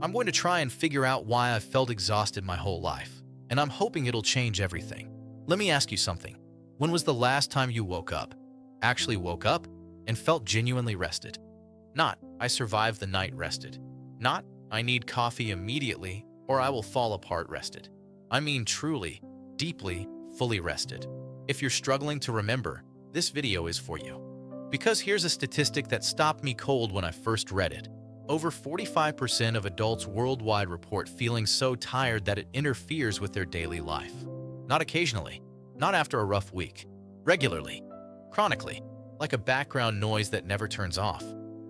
I'm going to try and figure out why I've felt exhausted my whole life, and I'm hoping it'll change everything. Let me ask you something. When was the last time you actually woke up, and felt genuinely rested? Not, I survived the night rested. Not, I need coffee immediately or I will fall apart rested. I mean truly, deeply, fully rested. If you're struggling to remember, this video is for you. Because here's a statistic that stopped me cold when I first read it. Over 45% of adults worldwide report feeling so tired that it interferes with their daily life. Not occasionally, not after a rough week. Regularly, chronically, like a background noise that never turns off.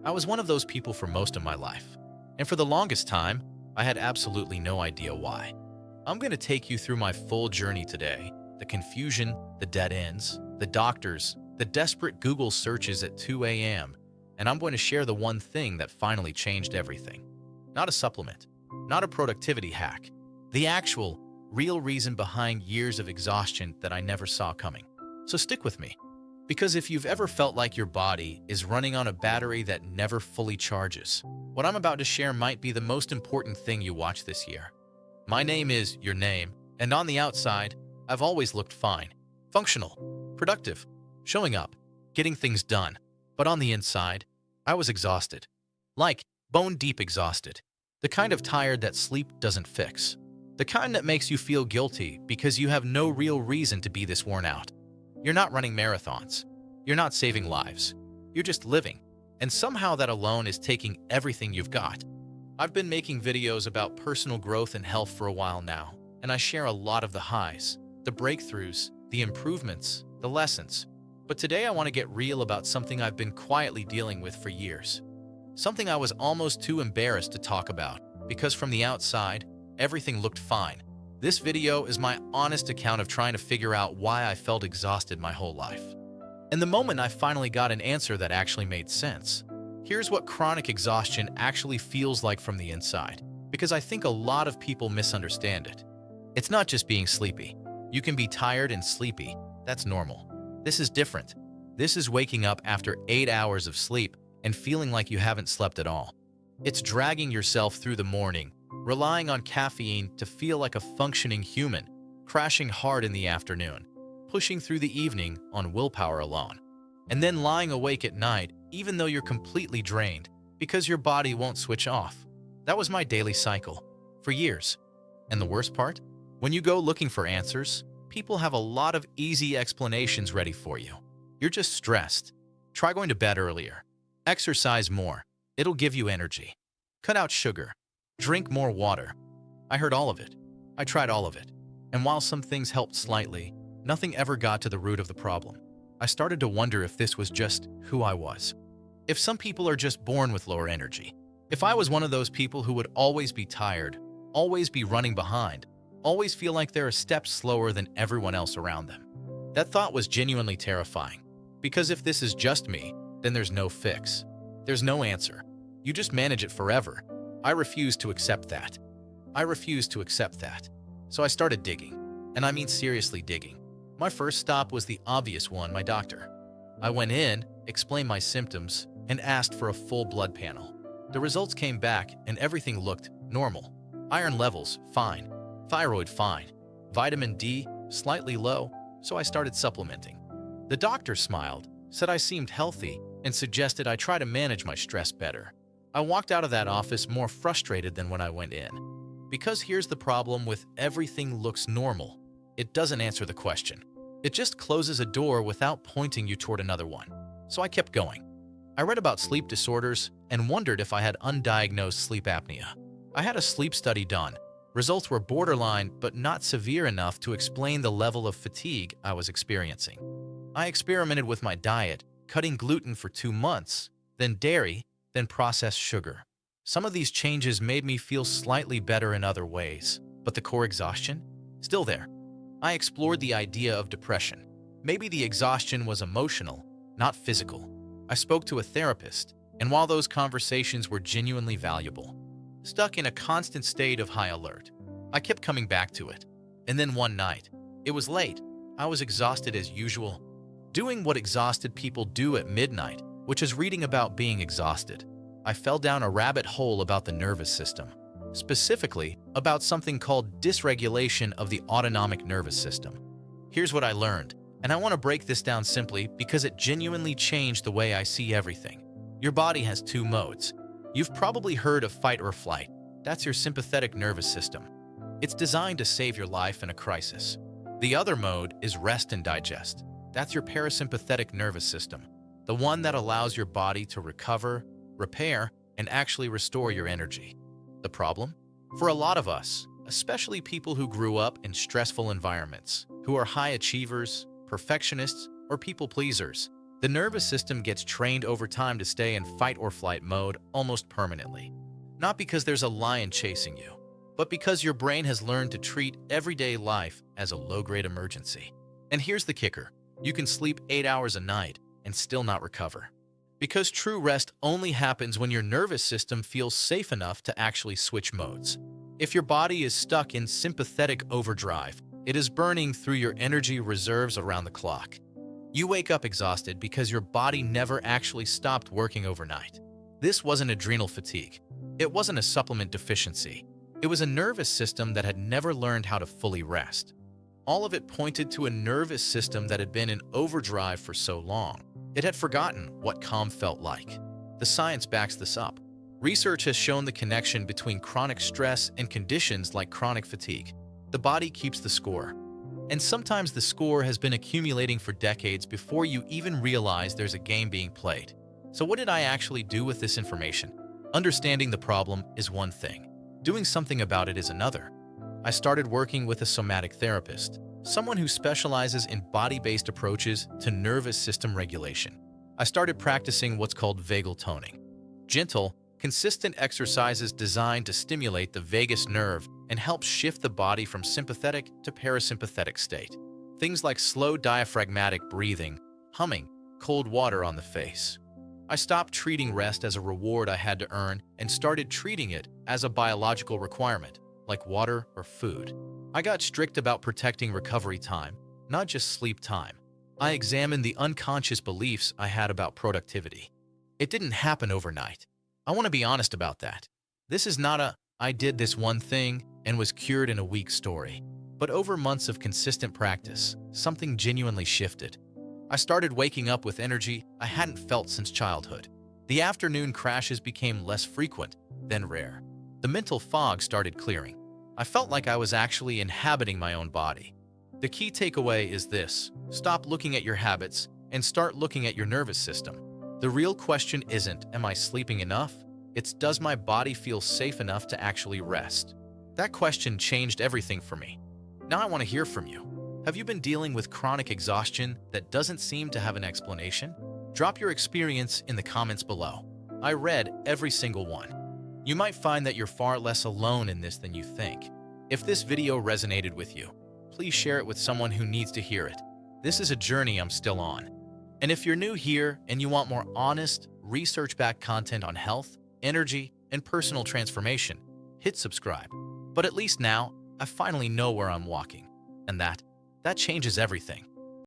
I was one of those people for most of my life. And for the longest time, I had absolutely no idea why. I'm going to take you through my full journey today. The confusion, the dead ends, the doctors, the desperate Google searches at 2 a.m. And I'm going to share the one thing that finally changed everything. Not a supplement, not a productivity hack. The actual, real reason behind years of exhaustion that I never saw coming. So stick with me. Because if you've ever felt like your body is running on a battery that never fully charges, what I'm about to share might be the most important thing you watch this year. My name is your name, and on the outside, I've always looked fine, functional, productive, showing up, getting things done. But on the inside, I was exhausted. Like, bone-deep exhausted. The kind of tired that sleep doesn't fix. The kind that makes you feel guilty because you have no real reason to be this worn out. You're not running marathons. You're not saving lives. You're just living. And somehow that alone is taking everything you've got. I've been making videos about personal growth and health for a while now, and I share a lot of the highs, the breakthroughs, the improvements, the lessons. But today I want to get real about something I've been quietly dealing with for years. Something I was almost too embarrassed to talk about, because from the outside, everything looked fine. This video is my honest account of trying to figure out why I felt exhausted my whole life. And the moment I finally got an answer that actually made sense. Here's what chronic exhaustion actually feels like from the inside, because I think a lot of people misunderstand it. It's not just being sleepy. You can be tired and sleepy. That's normal. This is different. This is waking up after 8 hours of sleep and feeling like you haven't slept at all. It's dragging yourself through the morning, relying on caffeine to feel like a functioning human, crashing hard in the afternoon, pushing through the evening on willpower alone, and then lying awake at night even though you're completely drained because your body won't switch off. That was my daily cycle for years. And the worst part? When you go looking for answers, people have a lot of easy explanations ready for you. You're just stressed. Try going to bed earlier. Exercise more. It'll give you energy. Cut out sugar. Drink more water. I heard all of it. I tried all of it. And while some things helped slightly, nothing ever got to the root of the problem. I started to wonder if this was just who I was. If some people are just born with lower energy. If I was one of those people who would always be tired, always be running behind, always feel like they're a step slower than everyone else around them. That thought was genuinely terrifying. Because if this is just me, then there's no fix. There's no answer. You just manage it forever. I refuse to accept that. I refuse to accept that. So I started digging. And I mean seriously digging. My first stop was the obvious one, my doctor. I went in, explained my symptoms, and asked for a full blood panel. The results came back and everything looked normal. Iron levels, fine. Thyroid, fine. Vitamin D, slightly low, so I started supplementing. The doctor smiled, said I seemed healthy, and suggested I try to manage my stress better. I walked out of that office more frustrated than when I went in. Because here's the problem with everything looks normal. It doesn't answer the question. It just closes a door without pointing you toward another one. So I kept going. I read about sleep disorders and wondered if I had undiagnosed sleep apnea. I had a sleep study done. Results were borderline but not severe enough to explain the level of fatigue I was experiencing. I experimented with my diet, cutting gluten for 2 months, then dairy, then processed sugar. Some of these changes made me feel slightly better in other ways, but the core exhaustion? Still there. I explored the idea of depression. Maybe the exhaustion was emotional, not physical. I spoke to a therapist, and while those conversations were genuinely valuable, stuck in a constant state of high alert, I kept coming back to it. And then one night, it was late. I was exhausted as usual, doing what exhausted people do at midnight, which is reading about being exhausted. I fell down a rabbit hole about the nervous system, specifically about something called dysregulation of the autonomic nervous system. Here's what I learned, and I want to break this down simply because it genuinely changed the way I see everything. Your body has two modes. You've probably heard of fight or flight. That's your sympathetic nervous system. It's designed to save your life in a crisis. The other mode is rest and digest. That's your parasympathetic nervous system, the one that allows your body to recover, repair, and actually restore your energy. The problem? For a lot of us, especially people who grew up in stressful environments, who are high achievers, perfectionists, or people pleasers, the nervous system gets trained over time to stay in fight or flight mode almost permanently. Not because there's a lion chasing you, but because your brain has learned to treat everyday life as a low-grade emergency. And here's the kicker. You can sleep 8 hours a night and still not recover. Because true rest only happens when your nervous system feels safe enough to actually switch modes. If your body is stuck in sympathetic overdrive, it is burning through your energy reserves around the clock. You wake up exhausted because your body never actually stopped working overnight. This wasn't adrenal fatigue. It wasn't a supplement deficiency. It was a nervous system that had never learned how to fully rest. All of it pointed to a nervous system that had been in overdrive for so long. It had forgotten what calm felt like. The science backs this up. Research has shown the connection between chronic stress and conditions like chronic fatigue. The body keeps the score. And sometimes the score has been accumulating for decades before you even realize there's a game being played. So what did I actually do with this information? Understanding the problem is one thing. Doing something about it is another. I started working with a somatic therapist, someone who specializes in body-based approaches to nervous system regulation. I started practicing what's called vagal toning. Gentle, consistent exercises designed to stimulate the vagus nerve and help shift the body from sympathetic to parasympathetic state. Things like slow diaphragmatic breathing, humming, cold water on the face. I stopped treating rest as a reward I had to earn and started treating it as a biological requirement, like water or food. I got strict about protecting recovery time, not just sleep time. I examined the unconscious beliefs I had about productivity. It didn't happen overnight. I want to be honest about that. This is not a "I did this one thing and was cured in a week" story. But over months of consistent practice, something genuinely shifted. I started waking up with energy I hadn't felt since childhood. The afternoon crashes became less frequent, then rare. The mental fog started clearing. I felt like I was actually inhabiting my own body. The key takeaway is this: stop looking at your habits and start looking at your nervous system. The real question isn't, am I sleeping enough? It's, does my body feel safe enough to actually rest? That question changed everything for me. Now I want to hear from you. Have you been dealing with chronic exhaustion that doesn't seem to have an explanation? Drop your experience in the comments below. I read every single one. You might find that you're far less alone in this than you think. If this video resonated with you, please share it with someone who needs to hear it. This is a journey I'm still on. And if you're new here and you want more honest, research-backed content on health, energy, and personal transformation, hit subscribe. But at least now, I finally know where I'm walking. And that changes everything.